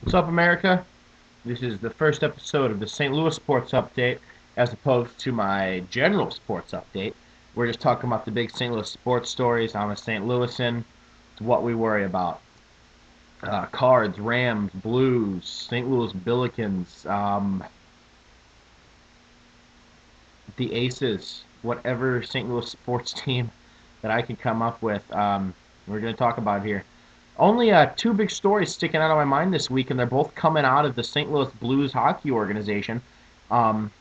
What's up, America? This is the first episode of the St. Louis Sports Update, as opposed to my general sports update. We're just talking about the big St. Louis sports stories. I'm a St. Louisan. It's what we worry about. Cards, Rams, Blues, St. Louis Billikens, the Aces, whatever St. Louis sports team that I can come up with. We're going to talk about here. Only two big stories sticking out of my mind this week, and they're both coming out of the St. Louis Blues hockey organization. Um,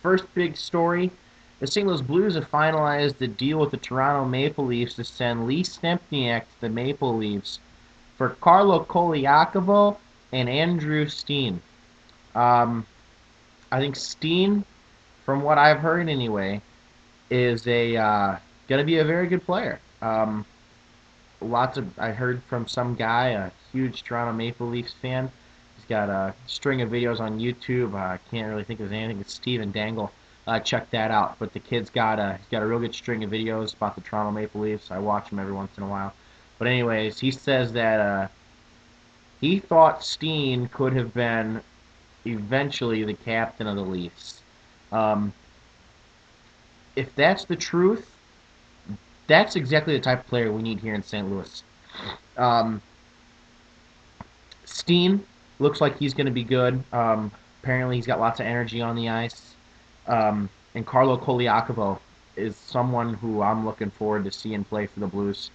First big story, the St. Louis Blues have finalized the deal with the Toronto Maple Leafs to send Lee Stempniak to the Maple Leafs for Carlo Koliakovo and Andrew Steen. Um, I think Steen, from what I've heard anyway, is a going to be a very good player. Lots of I heard from some guy, a huge Toronto Maple Leafs fan. He's got a string of videos on YouTube. I can't really think of his name. I think it's Steven Dangle. Check that out. But the kid's got a real good string of videos about the Toronto Maple Leafs. I watch him every once in a while. But anyways, he says that he thought Steen could have been eventually the captain of the Leafs. Um, if that's the truth, that's exactly the type of player we need here in St. Louis. Um, Steen looks like he's going to be good. Apparently, he's got lots of energy on the ice. And Carlo Koliakovo is someone who I'm looking forward to seeing play for the Blues,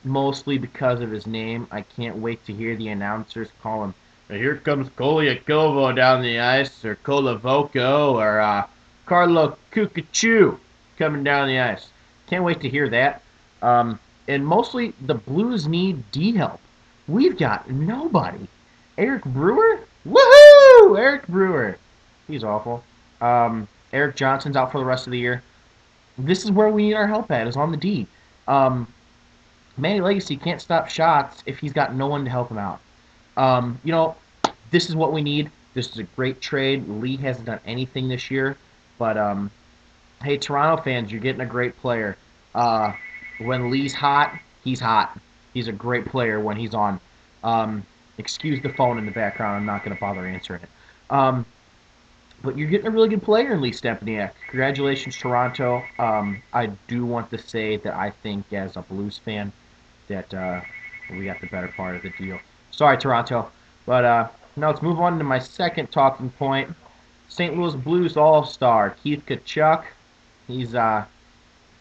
mostly because of his name. I can't wait to hear the announcers call him, "Here comes Koliakovo down the ice," or Kolavoko, or Carlo Kukachu coming down the ice. Can't wait to hear that. Um, and mostly, the Blues need D help. We've got nobody. Eric Brewer? Woohoo! Eric Brewer. He's awful. Eric Johnson's out for the rest of the year. This is where we need our help at, is on the D. Um, Manny Legacy can't stop shots if he's got no one to help him out. Um, you know, this is what we need. This is a great trade. Lee hasn't done anything this year, but hey, Toronto fans, you're getting a great player. Uh, when Lee's hot, he's hot. He's a great player when he's on. Um, Excuse the phone in the background. I'm not going to bother answering it. Um, but you're getting a really good player in Lee Stempniak. Congratulations, Toronto. I do want to say that I think, as a Blues fan, that we got the better part of the deal. Sorry, Toronto. But now let's move on to my second talking point. St. Louis Blues All-Star Keith Tkachuk. He's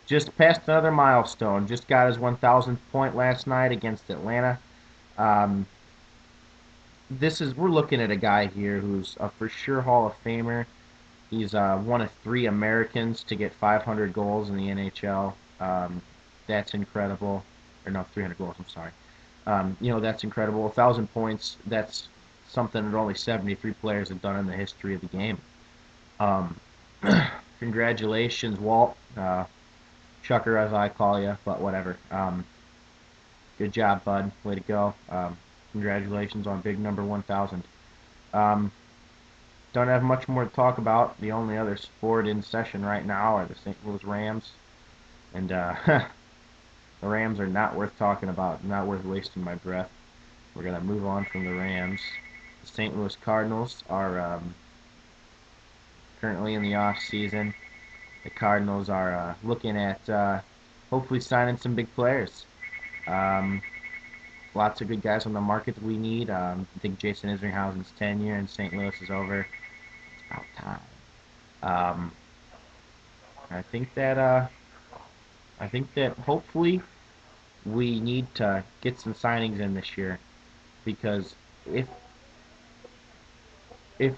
just passed another milestone. Just got his 1,000th point last night against Atlanta. Um, we're looking at a guy here who's a for sure Hall of Famer. He's one of three Americans to get 500 goals in the NHL. That's incredible. Or no, 300 goals. I'm sorry. That's incredible. 1,000 points. That's something that only 73 players have done in the history of the game. Um, Congratulations, Walt. Chucker, as I call you, but whatever. Good job, bud. Way to go. Congratulations on big number 1,000. Um, don't have much more to talk about. The only other sport in session right now are the St. Louis Rams. And the Rams are not worth talking about, not worth wasting my breath. We're going to move on from the Rams. The St. Louis Cardinals are currently in the off season. The Cardinals are looking at hopefully signing some big players. Um, Lots of good guys on the market that we need. I think Jason Isringhausen's tenure in St. Louis is over. It's about time. Um, I think that hopefully we need to get some signings in this year, because if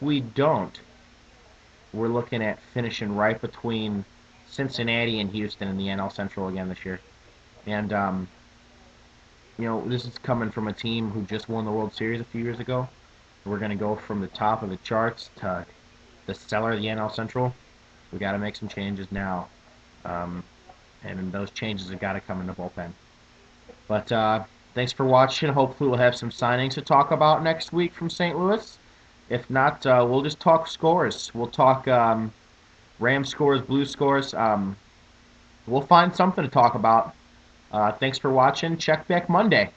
we don't, we're looking at finishing right between Cincinnati and Houston in the NL Central again this year. And this is coming from a team who just won the World Series a few years ago. We're going to go from the top of the charts to the cellar of the NL Central. We got to make some changes now, and those changes have got to come in the bullpen. But thanks for watching. Hopefully, we'll have some signings to talk about next week from St. Louis. If not, we'll just talk scores. We'll talk Ram scores, Blue scores. We'll find something to talk about. Thanks for watching. Check back Monday.